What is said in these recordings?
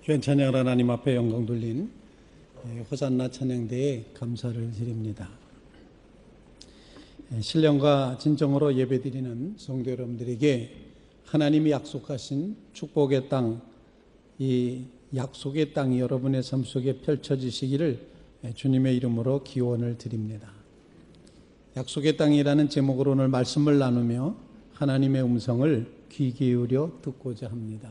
귀한 찬양을 하나님 앞에 영광 돌린 호산나 찬양대에 감사를 드립니다. 신령과 진정으로 예배드리는 성도 여러분들에게 하나님이 약속하신 축복의 땅, 이 약속의 땅이 여러분의 삶 속에 펼쳐지시기를 주님의 이름으로 기원을 드립니다. 약속의 땅이라는 제목으로 오늘 말씀을 나누며 하나님의 음성을 귀 기울여 듣고자 합니다.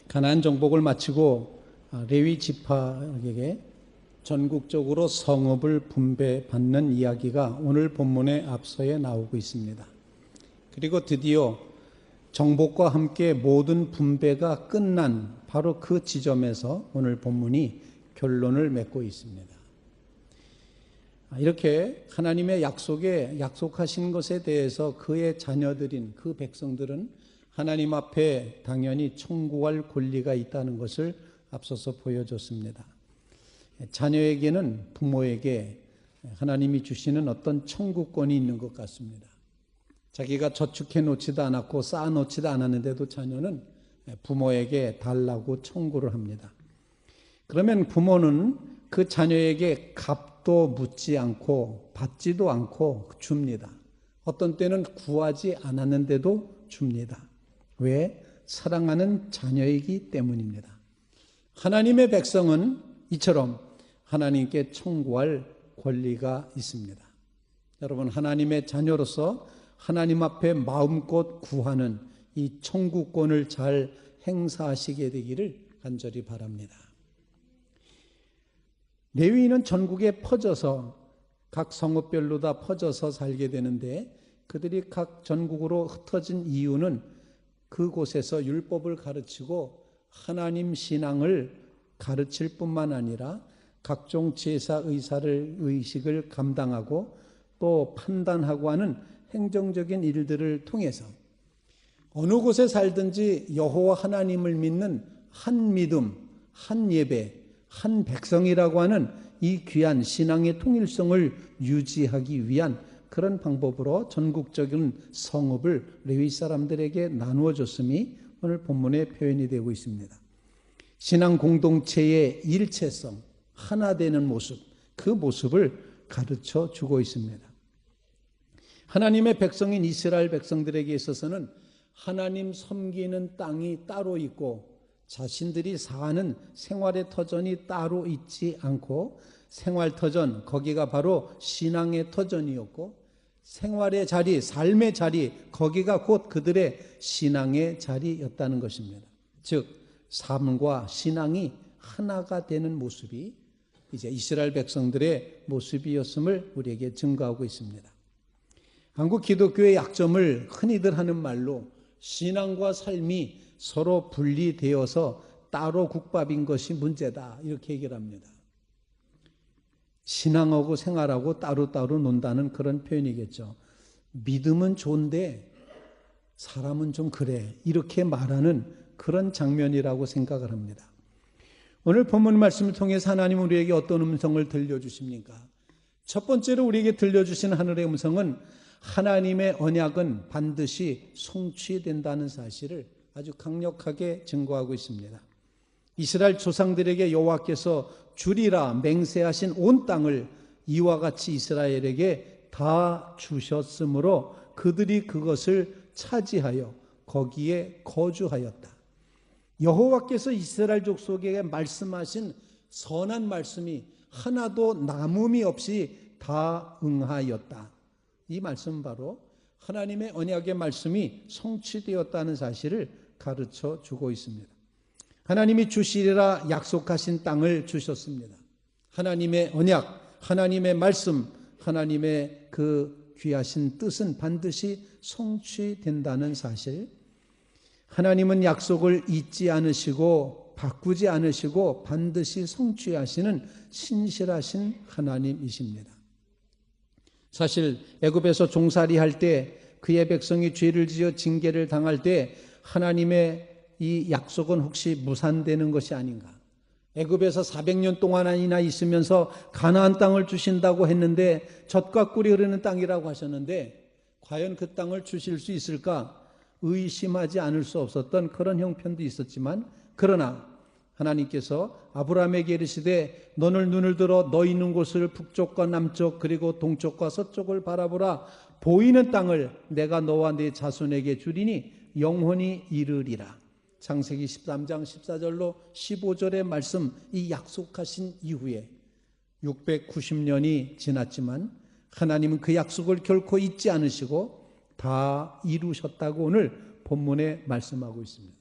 가나안 정복을 마치고 레위 지파에게 전국적으로 성읍을 분배받는 이야기가 오늘 본문의 앞서에 나오고 있습니다. 그리고 드디어 정복과 함께 모든 분배가 끝난 바로 그 지점에서 오늘 본문이 결론을 맺고 있습니다. 이렇게 하나님의 약속하신 것에 대해서 그의 자녀들인 그 백성들은 하나님 앞에 당연히 청구할 권리가 있다는 것을 앞서서 보여줬습니다. 자녀에게는 부모에게 하나님이 주시는 어떤 청구권이 있는 것 같습니다. 자기가 저축해 놓지도 않았고 쌓아 놓지도 않았는데도 자녀는 부모에게 달라고 청구를 합니다. 그러면 부모는 그 자녀에게 값도 묻지 않고 받지도 않고 줍니다. 어떤 때는 구하지 않았는데도 줍니다. 왜? 사랑하는 자녀이기 때문입니다. 하나님의 백성은 이처럼 하나님께 청구할 권리가 있습니다. 여러분, 하나님의 자녀로서 하나님 앞에 마음껏 구하는 이 청구권을 잘 행사하시게 되기를 간절히 바랍니다. 레위인은 전국에 퍼져서 각 성읍별로 다 퍼져서 살게 되는데 그들이 각 전국으로 흩어진 이유는 그곳에서 율법을 가르치고 하나님 신앙을 가르칠 뿐만 아니라 각종 제사 의식을 감당하고 또 판단하고 하는 행정적인 일들을 통해서 어느 곳에 살든지 여호와 하나님을 믿는 한 믿음, 한 예배, 한 백성이라고 하는 이 귀한 신앙의 통일성을 유지하기 위한 그런 방법으로 전국적인 성읍을 레위 사람들에게 나누어 줬음이 오늘 본문에 표현이 되고 있습니다. 신앙 공동체의 일체성, 하나 되는 모습, 그 모습을 가르쳐 주고 있습니다. 하나님의 백성인 이스라엘 백성들에게 있어서는 하나님 섬기는 땅이 따로 있고 자신들이 사는 생활의 터전이 따로 있지 않고 생활터전, 거기가 바로 신앙의 터전이었고 생활의 자리, 삶의 자리, 거기가 곧 그들의 신앙의 자리였다는 것입니다. 즉 삶과 신앙이 하나가 되는 모습이 이제 이스라엘 백성들의 모습이었음을 우리에게 증거하고 있습니다. 한국 기독교의 약점을 흔히들 하는 말로 신앙과 삶이 서로 분리되어서 따로 국밥인 것이 문제다 이렇게 얘기를 합니다. 신앙하고 생활하고 따로따로 논다는 그런 표현이겠죠. 믿음은 좋은데 사람은 좀 그래 이렇게 말하는 그런 장면이라고 생각을 합니다. 오늘 본문 말씀을 통해서 하나님은 우리에게 어떤 음성을 들려주십니까? 첫 번째로 우리에게 들려주신 하늘의 음성은 하나님의 언약은 반드시 성취된다는 사실을 아주 강력하게 증거하고 있습니다. 이스라엘 조상들에게 여호와께서 주리라 맹세하신 온 땅을 이와 같이 이스라엘에게 다 주셨으므로 그들이 그것을 차지하여 거기에 거주하였다. 여호와께서 이스라엘 족속에게 말씀하신 선한 말씀이 하나도 남음이 없이 다 응하였다. 이 말씀은 바로 하나님의 언약의 말씀이 성취되었다는 사실을 가르쳐 주고 있습니다. 하나님이 주시리라 약속하신 땅을 주셨습니다. 하나님의 언약, 하나님의 말씀, 하나님의 그 귀하신 뜻은 반드시 성취된다는 사실. 하나님은 약속을 잊지 않으시고 바꾸지 않으시고 반드시 성취하시는 신실하신 하나님이십니다. 사실 애굽에서 종살이 할 때 그의 백성이 죄를 지어 징계를 당할 때 하나님의 이 약속은 혹시 무산되는 것이 아닌가? 애굽에서 400년 동안이나 있으면서 가나안 땅을 주신다고 했는데 젖과 꿀이 흐르는 땅이라고 하셨는데 과연 그 땅을 주실 수 있을까? 의심하지 않을 수 없었던 그런 형편도 있었지만, 그러나 하나님께서 아브라함에게 이르시되 너는 눈을 들어 너 있는 곳을 북쪽과 남쪽 그리고 동쪽과 서쪽을 바라보라. 보이는 땅을 내가 너와 네 자손에게 주리니 영원히 이르리라. 창세기 13장 14절로 15절의 말씀, 이 약속하신 이후에 690년이 지났지만 하나님은 그 약속을 결코 잊지 않으시고 다 이루셨다고 오늘 본문에 말씀하고 있습니다.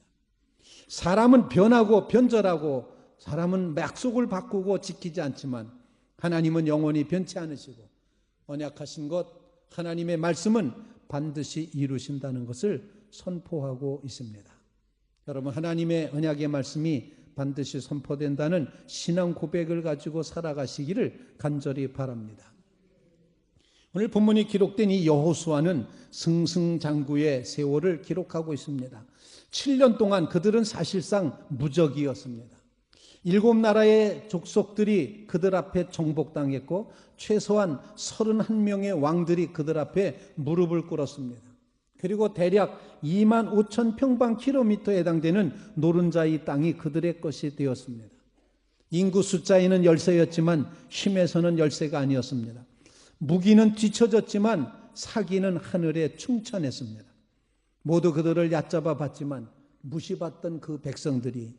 사람은 변하고 변절하고 사람은 약속을 바꾸고 지키지 않지만 하나님은 영원히 변치 않으시고 언약하신 것, 하나님의 말씀은 반드시 이루신다는 것을 선포하고 있습니다. 여러분, 하나님의 언약의 말씀이 반드시 선포된다는 신앙 고백을 가지고 살아가시기를 간절히 바랍니다. 오늘 본문이 기록된 이 여호수아는 승승장구의 세월을 기록하고 있습니다. 7년 동안 그들은 사실상 무적이었습니다. 7나라의 족속들이 그들 앞에 정복당했고 최소한 31명의 왕들이 그들 앞에 무릎을 꿇었습니다. 그리고 대략 25,000평방킬로미터에 해당되는 노른자의 땅이 그들의 것이 되었습니다. 인구 숫자에는 열세였지만 힘에서는 열세가 아니었습니다. 무기는 뒤처졌지만 사기는 하늘에 충천했습니다. 모두 그들을 얕잡아 봤지만 무시받던 그 백성들이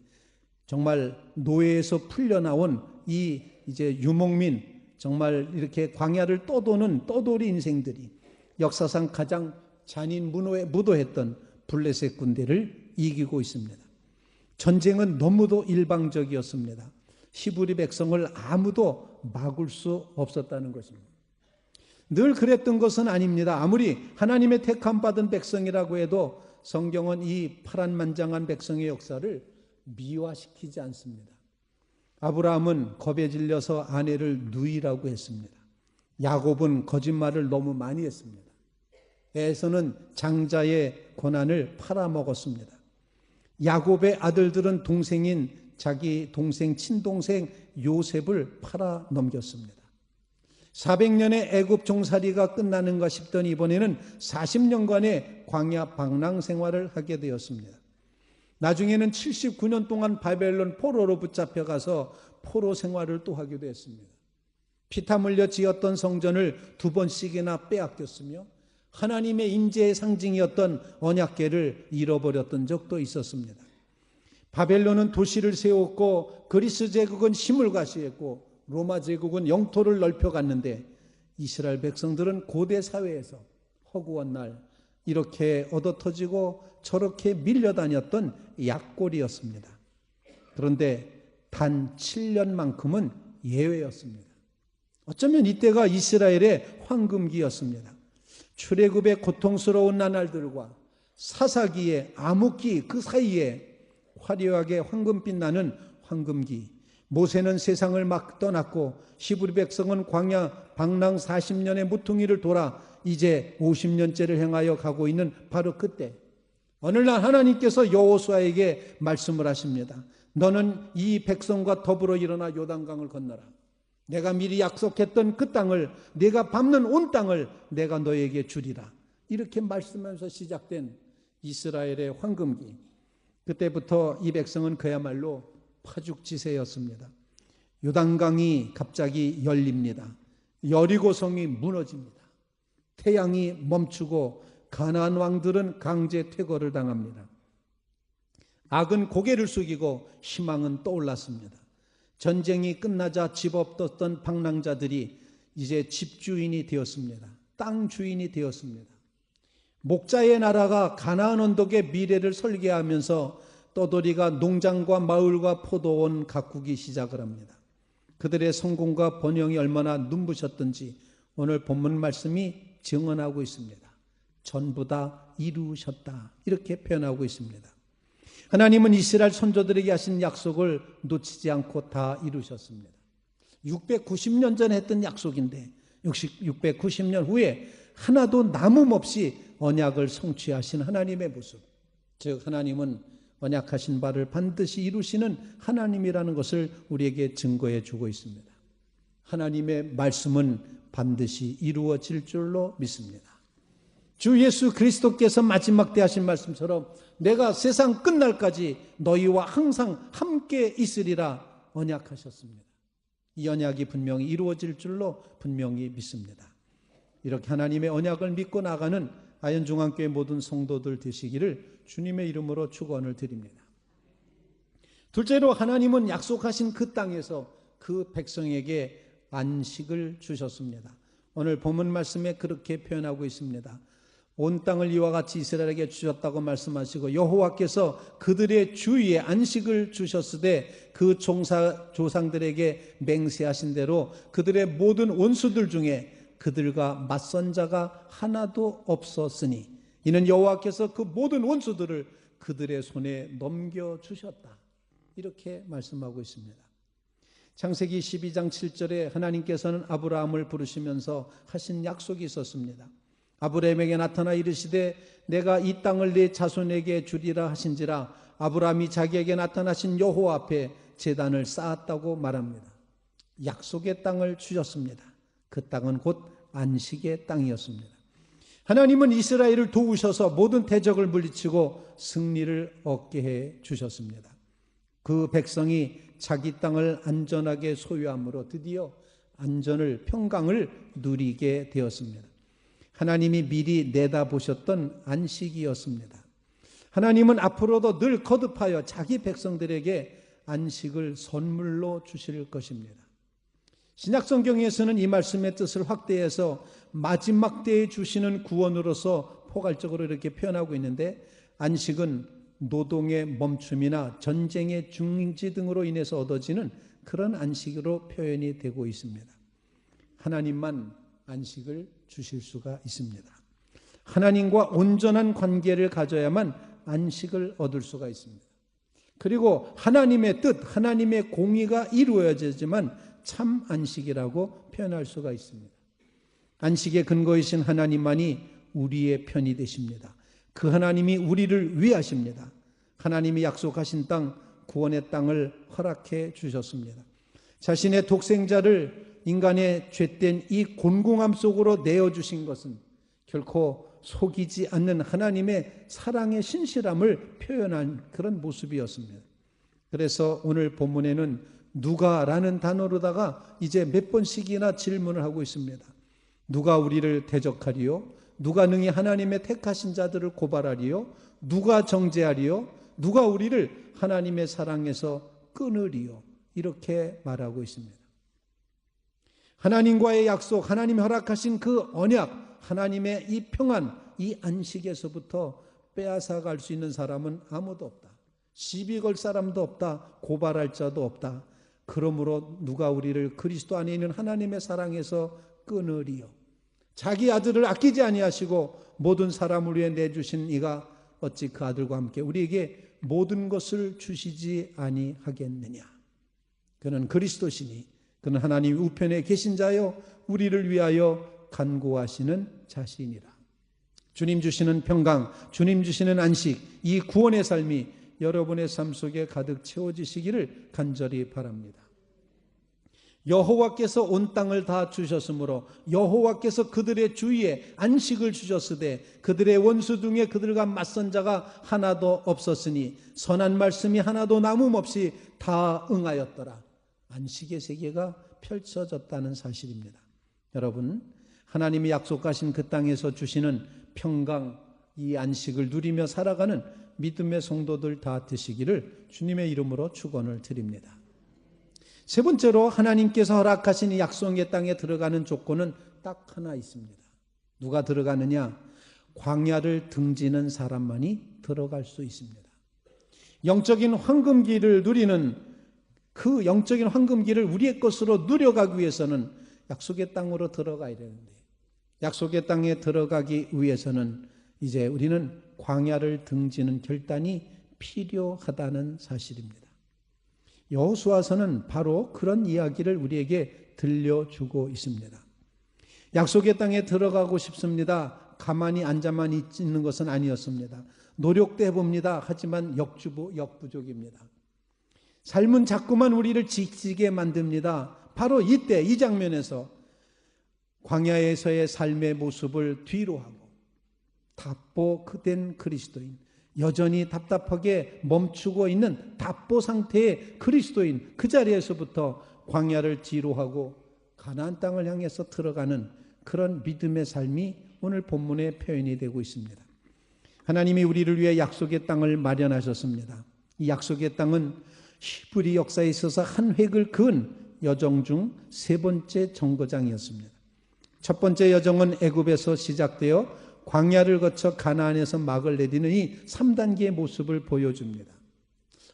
정말 노예에서 풀려나온 이제 유목민, 정말 이렇게 광야를 떠도는 떠돌이 인생들이 역사상 가장 잔인 무도했던 블레셋 군대를 이기고 있습니다. 전쟁은 너무도 일방적이었습니다. 히브리 백성을 아무도 막을 수 없었다는 것입니다. 늘 그랬던 것은 아닙니다. 아무리 하나님의 택함 받은 백성이라고 해도 성경은 이 파란만장한 백성의 역사를 미화시키지 않습니다. 아브라함은 겁에 질려서 아내를 누이라고 했습니다. 야곱은 거짓말을 너무 많이 했습니다. 에서는 장자의 고난을 팔아먹었습니다. 야곱의 아들들은 동생인 자기 동생, 친동생 요셉을 팔아넘겼습니다. 400년의 애굽 종살이가 끝나는가 싶더니 이번에는 40년간의 광야 방랑 생활을 하게 되었습니다. 나중에는 79년 동안 바벨론 포로로 붙잡혀가서 포로 생활을 또 하기도 했습니다. 피땀 흘려 지었던 성전을 2번씩이나 빼앗겼으며 하나님의 임재의 상징이었던 언약궤를 잃어버렸던 적도 있었습니다. 바벨론은 도시를 세웠고 그리스 제국은 힘을 과시했고 로마 제국은 영토를 넓혀갔는데 이스라엘 백성들은 고대 사회에서 허구한 날 이렇게 얻어터지고 저렇게 밀려다녔던 약골이었습니다. 그런데 단 7년만큼은 예외였습니다. 어쩌면 이때가 이스라엘의 황금기였습니다. 출애굽의 고통스러운 나날들과 사사기의 암흑기 그 사이에 화려하게 황금빛 나는 황금기, 모세는 세상을 막 떠났고 히브리 백성은 광야 방랑 40년의 무통일을 돌아 이제 50년째를 행하여 가고 있는 바로 그때 어느 날 하나님께서 여호수아에게 말씀을 하십니다. 너는 이 백성과 더불어 일어나 요단강을 건너라. 내가 미리 약속했던 그 땅을, 내가 밟는 온 땅을 내가 너에게 주리라. 이렇게 말씀하면서 시작된 이스라엘의 황금기. 그때부터 이 백성은 그야말로 파죽지세였습니다. 요단강이 갑자기 열립니다. 여리고성이 무너집니다. 태양이 멈추고 가나안 왕들은 강제 퇴거를 당합니다. 악은 고개를 숙이고 희망은 떠올랐습니다. 전쟁이 끝나자 집 없었던 방랑자들이 이제 집주인이 되었습니다. 땅 주인이 되었습니다. 목자의 나라가 가나안 언덕의 미래를 설계하면서 떠돌이가 농장과 마을과 포도원 가꾸기 시작을 합니다. 그들의 성공과 번영이 얼마나 눈부셨던지 오늘 본문 말씀이 증언하고 있습니다. 전부 다 이루셨다, 이렇게 표현하고 있습니다. 하나님은 이스라엘 선조들에게 하신 약속을 놓치지 않고 다 이루셨습니다. 690년 전에 했던 약속인데 690년 후에 하나도 남음없이 언약을 성취하신 하나님의 모습, 즉 하나님은 언약하신 바를 반드시 이루시는 하나님이라는 것을 우리에게 증거해 주고 있습니다. 하나님의 말씀은 반드시 이루어질 줄로 믿습니다. 주 예수 그리스도께서 마지막 때 하신 말씀처럼 내가 세상 끝날까지 너희와 항상 함께 있으리라 언약하셨습니다. 이 언약이 분명히 이루어질 줄로 분명히 믿습니다. 이렇게 하나님의 언약을 믿고 나가는 아현중앙교회 모든 성도들 되시기를 주님의 이름으로 축원을 드립니다. 둘째로 하나님은 약속하신 그 땅에서 그 백성에게 안식을 주셨습니다. 오늘 본문 말씀에 그렇게 표현하고 있습니다. 온 땅을 이와 같이 이스라엘에게 주셨다고 말씀하시고 여호와께서 그들의 주위에 안식을 주셨으되 그 조상들에게 맹세하신 대로 그들의 모든 원수들 중에 그들과 맞선 자가 하나도 없었으니 이는 여호와께서 그 모든 원수들을 그들의 손에 넘겨주셨다. 이렇게 말씀하고 있습니다. 창세기 12장 7절에 하나님께서는 아브라함을 부르시면서 하신 약속이 있었습니다. 아브라함에게 나타나 이르시되 내가 이 땅을 네 자손에게 주리라 하신지라 아브라함이 자기에게 나타나신 여호와 앞에 제단을 쌓았다고 말합니다. 약속의 땅을 주셨습니다. 그 땅은 곧 안식의 땅이었습니다. 하나님은 이스라엘을 도우셔서 모든 대적을 물리치고 승리를 얻게 해 주셨습니다. 그 백성이 자기 땅을 안전하게 소유함으로 드디어 안전을, 평강을 누리게 되었습니다. 하나님이 미리 내다보셨던 안식이었습니다. 하나님은 앞으로도 늘 거듭하여 자기 백성들에게 안식을 선물로 주실 것입니다. 신약성경에서는 이 말씀의 뜻을 확대해서 마지막 때에 주시는 구원으로서 포괄적으로 이렇게 표현하고 있는데 안식은 노동의 멈춤이나 전쟁의 중지 등으로 인해서 얻어지는 그런 안식으로 표현이 되고 있습니다. 하나님만 안식을 주실 수가 있습니다. 하나님과 온전한 관계를 가져야만 안식을 얻을 수가 있습니다. 그리고 하나님의 뜻, 하나님의 공의가 이루어지지만 참 안식이라고 표현할 수가 있습니다. 안식의 근거이신 하나님만이 우리의 편이 되십니다. 그 하나님이 우리를 위하십니다. 하나님이 약속하신 땅, 구원의 땅을 허락해 주셨습니다. 자신의 독생자를 인간의 죄된 이 곤궁함 속으로 내어주신 것은 결코 속이지 않는 하나님의 사랑의 신실함을 표현한 그런 모습이었습니다. 그래서 오늘 본문에는 누가라는 단어로다가 이제 몇 번씩이나 질문을 하고 있습니다. 누가 우리를 대적하리요? 누가 능히 하나님의 택하신 자들을 고발하리요? 누가 정죄하리요? 누가 우리를 하나님의 사랑에서 끊으리요? 이렇게 말하고 있습니다. 하나님과의 약속, 하나님이 허락하신 그 언약, 하나님의 이 평안, 이 안식에서부터 빼앗아갈 수 있는 사람은 아무도 없다. 시비 걸 사람도 없다. 고발할 자도 없다. 그러므로 누가 우리를 그리스도 안에 있는 하나님의 사랑에서 끊으리요? 자기 아들을 아끼지 아니하시고 모든 사람을 위해 내주신 이가 어찌 그 아들과 함께 우리에게 모든 것을 주시지 아니하겠느냐? 그는 그리스도시니 그는 하나님 우편에 계신 자요 우리를 위하여 간구하시는 자신이라. 주님 주시는 평강, 주님 주시는 안식, 이 구원의 삶이 여러분의 삶 속에 가득 채워지시기를 간절히 바랍니다. 여호와께서 온 땅을 다 주셨으므로 여호와께서 그들의 주위에 안식을 주셨으되 그들의 원수 중에 그들과 맞선 자가 하나도 없었으니 선한 말씀이 하나도 남음없이 다 응하였더라. 안식의 세계가 펼쳐졌다는 사실입니다. 여러분, 하나님이 약속하신 그 땅에서 주시는 평강, 이 안식을 누리며 살아가는 믿음의 성도들 다 되시기를 주님의 이름으로 축원을 드립니다. 세 번째로 하나님께서 허락하신 이 약속의 땅에 들어가는 조건은 딱 하나 있습니다. 누가 들어가느냐? 광야를 등지는 사람만이 들어갈 수 있습니다. 영적인 황금기를 누리는 그 영적인 황금기를 우리의 것으로 누려가기 위해서는 약속의 땅으로 들어가야 되는데 약속의 땅에 들어가기 위해서는 이제 우리는 광야를 등지는 결단이 필요하다는 사실입니다. 여호수아서는 바로 그런 이야기를 우리에게 들려주고 있습니다. 약속의 땅에 들어가고 싶습니다. 가만히 앉아만 있는 것은 아니었습니다. 노력도 해봅니다. 하지만 역부족입니다. 삶은 자꾸만 우리를 지치게 만듭니다. 바로 이때 이 장면에서 광야에서의 삶의 모습을 뒤로 하고 답보된 그리스도인, 여전히 답답하게 멈추고 있는 답보 상태의 그리스도인, 그 자리에서부터 광야를 지루하고 가나안 땅을 향해서 들어가는 그런 믿음의 삶이 오늘 본문에 표현이 되고 있습니다. 하나님이 우리를 위해 약속의 땅을 마련하셨습니다. 이 약속의 땅은 히브리 역사에 있어서 한 획을 그은 여정 중 세 번째 정거장이었습니다. 첫 번째 여정은 애굽에서 시작되어 광야를 거쳐 가나안에서 막을 내디는 이 3단계의 모습을 보여줍니다.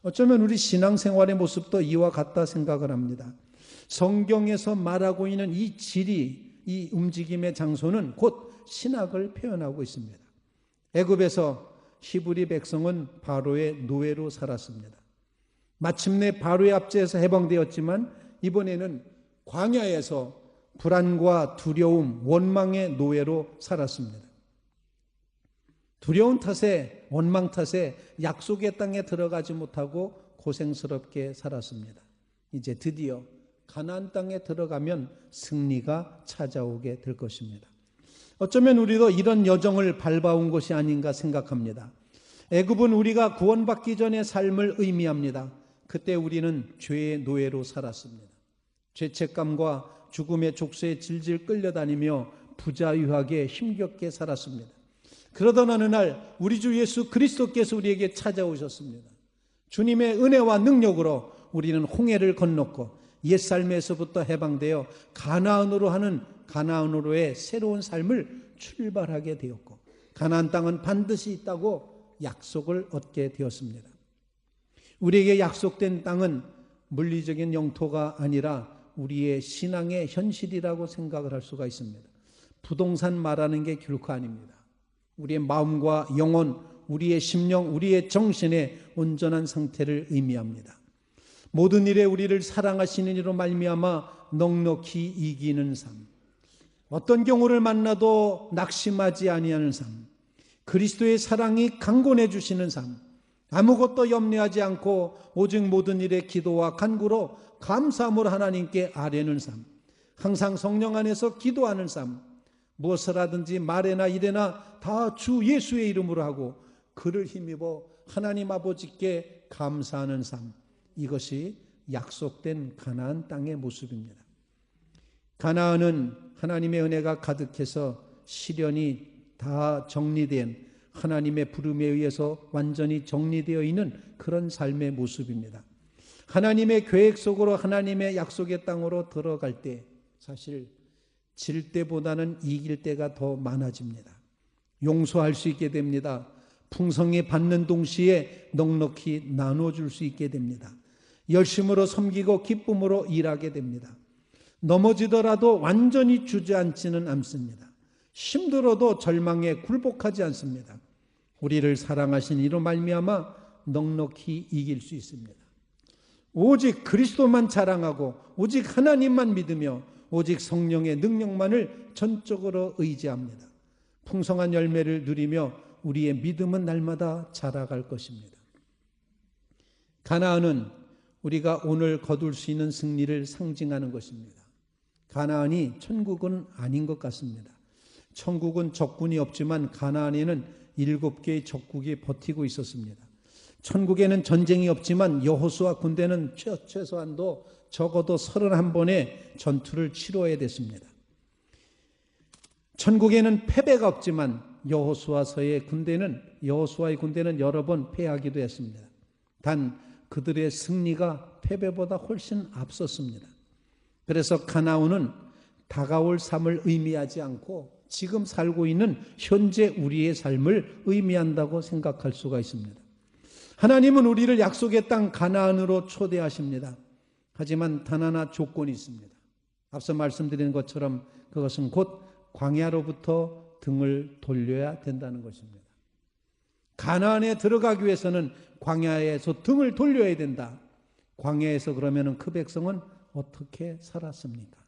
어쩌면 우리 신앙생활의 모습도 이와 같다 생각을 합니다. 성경에서 말하고 있는 이 지리, 이 움직임의 장소는 곧 신학을 표현하고 있습니다. 애굽에서 히브리 백성은 바로의 노예로 살았습니다. 마침내 바로의 압제에서 해방되었지만 이번에는 광야에서 불안과 두려움, 원망의 노예로 살았습니다. 두려운 탓에, 원망 탓에 약속의 땅에 들어가지 못하고 고생스럽게 살았습니다. 이제 드디어 가나안 땅에 들어가면 승리가 찾아오게 될 것입니다. 어쩌면 우리도 이런 여정을 밟아온 것이 아닌가 생각합니다. 애굽은 우리가 구원받기 전의 삶을 의미합니다. 그때 우리는 죄의 노예로 살았습니다. 죄책감과 죽음의 족쇄에 질질 끌려다니며 부자유하게 힘겹게 살았습니다. 그러던 어느 날 우리 주 예수 그리스도께서 우리에게 찾아오셨습니다. 주님의 은혜와 능력으로 우리는 홍해를 건넜고 옛삶에서부터 해방되어 가나안으로의 새로운 삶을 출발하게 되었고 가나안 땅은 반드시 있다고 약속을 얻게 되었습니다. 우리에게 약속된 땅은 물리적인 영토가 아니라 우리의 신앙의 현실이라고 생각을 할 수가 있습니다. 부동산 말하는 게 결코 아닙니다. 우리의 마음과 영혼, 우리의 심령, 우리의 정신의 온전한 상태를 의미합니다. 모든 일에 우리를 사랑하시는 이로 말미암아 넉넉히 이기는 삶, 어떤 경우를 만나도 낙심하지 아니하는 삶, 그리스도의 사랑이 강권해 주시는 삶, 아무것도 염려하지 않고 오직 모든 일에 기도와 간구로 감사함으로 하나님께 아뢰는 삶, 항상 성령 안에서 기도하는 삶, 무엇을 하든지 말에나 일에나 다 주 예수의 이름으로 하고 그를 힘입어 하나님 아버지께 감사하는 삶, 이것이 약속된 가나안 땅의 모습입니다. 가나안은 하나님의 은혜가 가득해서 시련이 다 정리된 하나님의 부름에 의해서 완전히 정리되어 있는 그런 삶의 모습입니다. 하나님의 계획 속으로 하나님의 약속의 땅으로 들어갈 때 사실 질 때보다는 이길 때가 더 많아집니다. 용서할 수 있게 됩니다. 풍성히 받는 동시에 넉넉히 나눠줄 수 있게 됩니다. 열심으로 섬기고 기쁨으로 일하게 됩니다. 넘어지더라도 완전히 주저앉지는 않습니다. 힘들어도 절망에 굴복하지 않습니다. 우리를 사랑하신 이로 말미암아 넉넉히 이길 수 있습니다. 오직 그리스도만 자랑하고 오직 하나님만 믿으며 오직 성령의 능력만을 전적으로 의지합니다. 풍성한 열매를 누리며 우리의 믿음은 날마다 자라갈 것입니다. 가나안은 우리가 오늘 거둘 수 있는 승리를 상징하는 것입니다. 가나안이 천국은 아닌 것 같습니다. 천국은 적군이 없지만 가나안에는 7개의 적국이 버티고 있었습니다. 천국에는 전쟁이 없지만 여호수아 군대는 최소한도 적어도 31번의 전투를 치러야 됐습니다. 천국에는 패배가 없지만 여호수아의 군대는 여러 번 패하기도 했습니다. 단 그들의 승리가 패배보다 훨씬 앞섰습니다. 그래서 가나안은 다가올 삶을 의미하지 않고 지금 살고 있는 현재 우리의 삶을 의미한다고 생각할 수가 있습니다. 하나님은 우리를 약속의 땅 가나안으로 초대하십니다. 하지만 단 하나 조건이 있습니다. 앞서 말씀드린 것처럼 그것은 곧 광야로부터 등을 돌려야 된다는 것입니다. 가나안에 들어가기 위해서는 광야에서 등을 돌려야 된다. 광야에서 그러면 그 백성은 어떻게 살았습니까?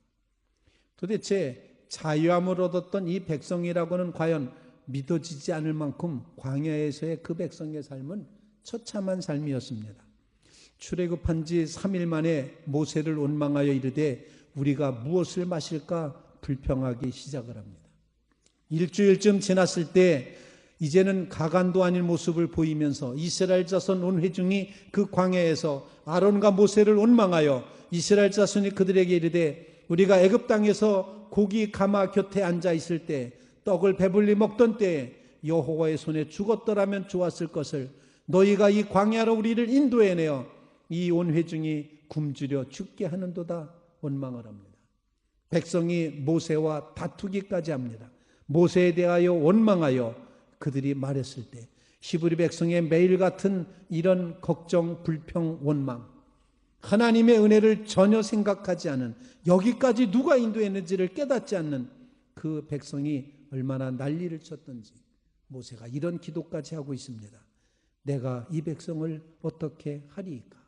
도대체 자유함을 얻었던 이 백성이라고는 과연 믿어지지 않을 만큼 광야에서의 그 백성의 삶은 처참한 삶이었습니다. 출애굽한 지 3일 만에 모세를 원망하여 이르되 우리가 무엇을 마실까 불평하기 시작을 합니다. 일주일쯤 지났을 때 이제는 가관도 아닌 모습을 보이면서 이스라엘 자손 온 회중이 그 광야에서 아론과 모세를 원망하여 이스라엘 자손이 그들에게 이르되 우리가 애굽 땅에서 고기 가마 곁에 앉아 있을 때 떡을 배불리 먹던 때에 여호와의 손에 죽었더라면 좋았을 것을 너희가 이 광야로 우리를 인도해내어 이 온 회중이 굶주려 죽게 하는도다 원망을 합니다. 백성이 모세와 다투기까지 합니다. 모세에 대하여 원망하여 그들이 말했을 때 히브리 백성의 매일 같은 이런 걱정, 불평, 원망, 하나님의 은혜를 전혀 생각하지 않은, 여기까지 누가 인도했는지를 깨닫지 않는 그 백성이 얼마나 난리를 쳤던지 모세가 이런 기도까지 하고 있습니다. 내가 이 백성을 어떻게 하리이까?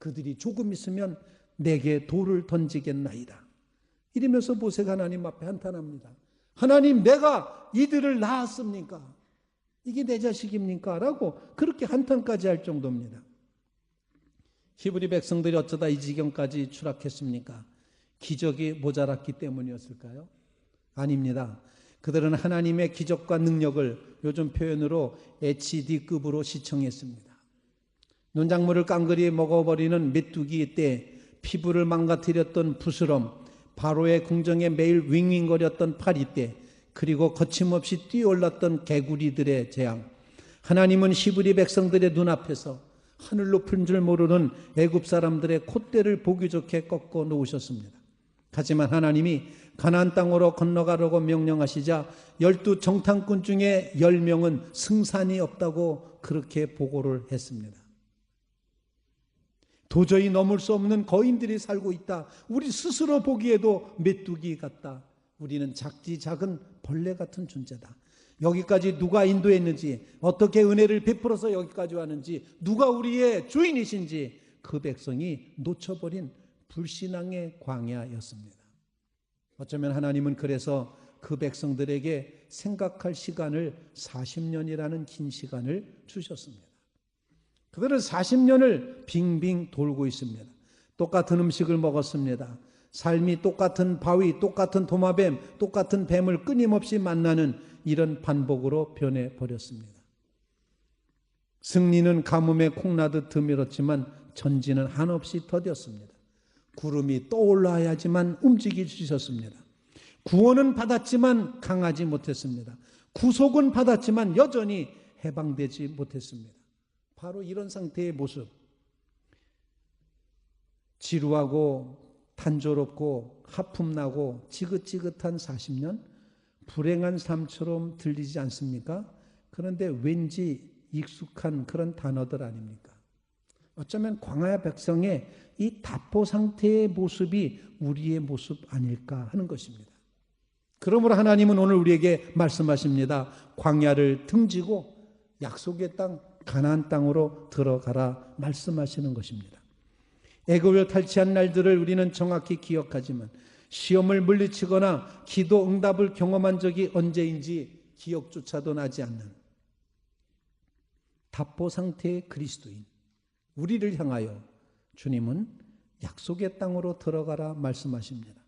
그들이 조금 있으면 내게 돌을 던지겠나이다. 이러면서 모세가 하나님 앞에 한탄합니다. 하나님, 내가 이들을 낳았습니까? 이게 내 자식입니까? 라고 그렇게 한탄까지 할 정도입니다. 히브리 백성들이 어쩌다 이 지경까지 추락했습니까? 기적이 모자랐기 때문이었을까요? 아닙니다. 그들은 하나님의 기적과 능력을 요즘 표현으로 HD급으로 시청했습니다. 논작물을 깡그리 먹어버리는 메뚜기 때 피부를 망가뜨렸던 부스럼, 바로의 궁정에 매일 윙윙거렸던 파리 때, 그리고 거침없이 뛰어올랐던 개구리들의 재앙, 하나님은 히브리 백성들의 눈앞에서 하늘 높은 줄 모르는 애굽 사람들의 콧대를 보기 좋게 꺾어 놓으셨습니다. 하지만 하나님이 가나안 땅으로 건너가라고 명령하시자 12 정탐꾼 중에 10명은 승산이 없다고 그렇게 보고를 했습니다. 도저히 넘을 수 없는 거인들이 살고 있다. 우리 스스로 보기에도 메뚜기 같다. 우리는 작디 작은 벌레 같은 존재다. 여기까지 누가 인도했는지, 어떻게 은혜를 베풀어서 여기까지 왔는지, 누가 우리의 주인이신지 그 백성이 놓쳐버린 불신앙의 광야였습니다. 어쩌면 하나님은 그래서 그 백성들에게 생각할 시간을 40년이라는 긴 시간을 주셨습니다. 그들은 40년을 빙빙 돌고 있습니다. 똑같은 음식을 먹었습니다. 삶이 똑같은 바위, 똑같은 도마뱀, 똑같은 뱀을 끊임없이 만나는 이런 반복으로 변해버렸습니다. 승리는 가뭄에 콩나듯 드밀었지만 전진은 한없이 더뎠습니다. 구름이 떠올라야지만 움직일 수 있었습니다. 구원은 받았지만 강하지 못했습니다. 구속은 받았지만 여전히 해방되지 못했습니다. 바로 이런 상태의 모습, 지루하고 단조롭고 하품나고 지긋지긋한 40년, 불행한 삶처럼 들리지 않습니까? 그런데 왠지 익숙한 그런 단어들 아닙니까? 어쩌면 광야 백성의 이 답보 상태의 모습이 우리의 모습 아닐까 하는 것입니다. 그러므로 하나님은 오늘 우리에게 말씀하십니다. 광야를 등지고 약속의 땅 가나안 땅으로 들어가라 말씀하시는 것입니다. 애굽을 탈취한 날들을 우리는 정확히 기억하지만 시험을 물리치거나 기도 응답을 경험한 적이 언제인지 기억조차도 나지 않는 답보 상태의 그리스도인 우리를 향하여 주님은 약속의 땅으로 들어가라 말씀하십니다.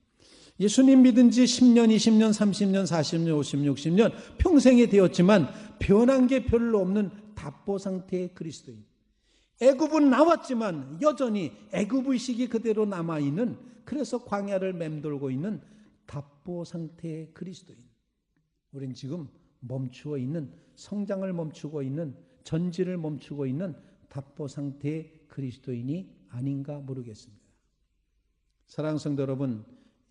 예수님 믿은 지 10년, 20년, 30년, 40년, 50년, 60년 평생이 되었지만 변한 게 별로 없는 답보 상태의 그리스도인. 애굽은 나왔지만 여전히 애굽의식이 그대로 남아있는, 그래서 광야를 맴돌고 있는 답보 상태의 그리스도인. 우린 지금 멈추어 있는, 성장을 멈추고 있는, 전진을 멈추고 있는 답보 상태의 그리스도인이 아닌가 모르겠습니다. 사랑하는 성도 여러분,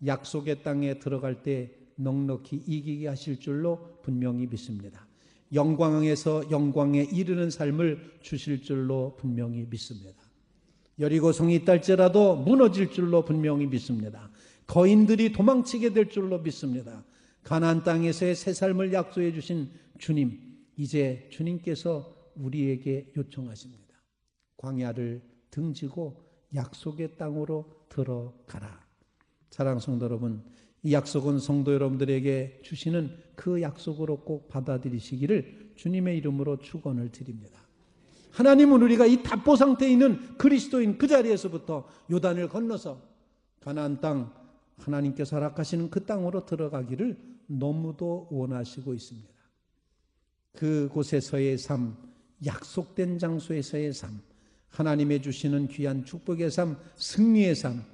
약속의 땅에 들어갈 때 넉넉히 이기게 하실 줄로 분명히 믿습니다. 영광에서 영광에 이르는 삶을 주실 줄로 분명히 믿습니다. 여리고성이 있달지라도 무너질 줄로 분명히 믿습니다. 거인들이 도망치게 될 줄로 믿습니다. 가나안 땅에서의 새 삶을 약속해 주신 주님, 이제 주님께서 우리에게 요청하십니다. 광야를 등지고 약속의 땅으로 들어가라. 사랑하는 성도 여러분, 이 약속은 성도 여러분들에게 주시는 그 약속으로 꼭 받아들이시기를 주님의 이름으로 축원을 드립니다. 하나님은 우리가 이 답보 상태에 있는 그리스도인 그 자리에서부터 요단을 건너서 가나안 땅, 하나님께서 허락하시는 그 땅으로 들어가기를 너무도 원하시고 있습니다. 그곳에서의 삶, 약속된 장소에서의 삶, 하나님의 주시는 귀한 축복의 삶, 승리의 삶,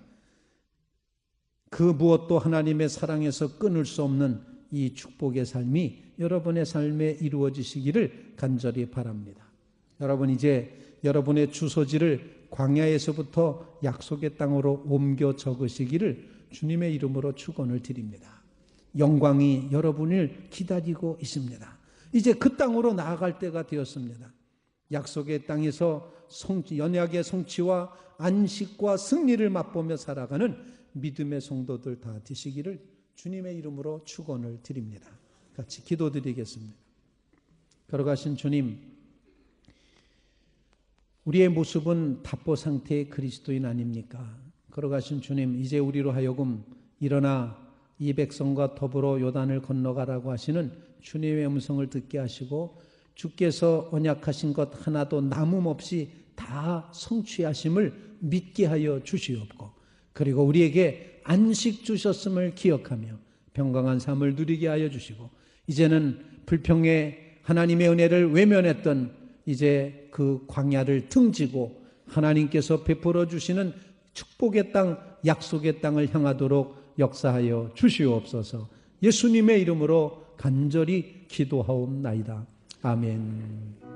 그 무엇도 하나님의 사랑에서 끊을 수 없는 이 축복의 삶이 여러분의 삶에 이루어지시기를 간절히 바랍니다. 여러분, 이제 여러분의 주소지를 광야에서부터 약속의 땅으로 옮겨 적으시기를 주님의 이름으로 축원을 드립니다. 영광이 여러분을 기다리고 있습니다. 이제 그 땅으로 나아갈 때가 되었습니다. 약속의 땅에서 언약의 성취와 안식과 승리를 맛보며 살아가는 믿음의 성도들 다 되시기를 주님의 이름으로 축원을 드립니다. 같이 기도드리겠습니다. 걸어가신 주님, 우리의 모습은 답보 상태의 그리스도인 아닙니까? 걸어가신 주님, 이제 우리로 하여금 일어나 이 백성과 더불어 요단을 건너가라고 하시는 주님의 음성을 듣게 하시고 주께서 언약하신 것 하나도 남음없이 다 성취하심을 믿게 하여 주시옵고, 그리고 우리에게 안식 주셨음을 기억하며 평강한 삶을 누리게 하여 주시고, 이제는 불평의 하나님의 은혜를 외면했던 이제 그 광야를 등지고 하나님께서 베풀어 주시는 축복의 땅, 약속의 땅을 향하도록 역사하여 주시옵소서. 예수님의 이름으로 간절히 기도하옵나이다. 아멘.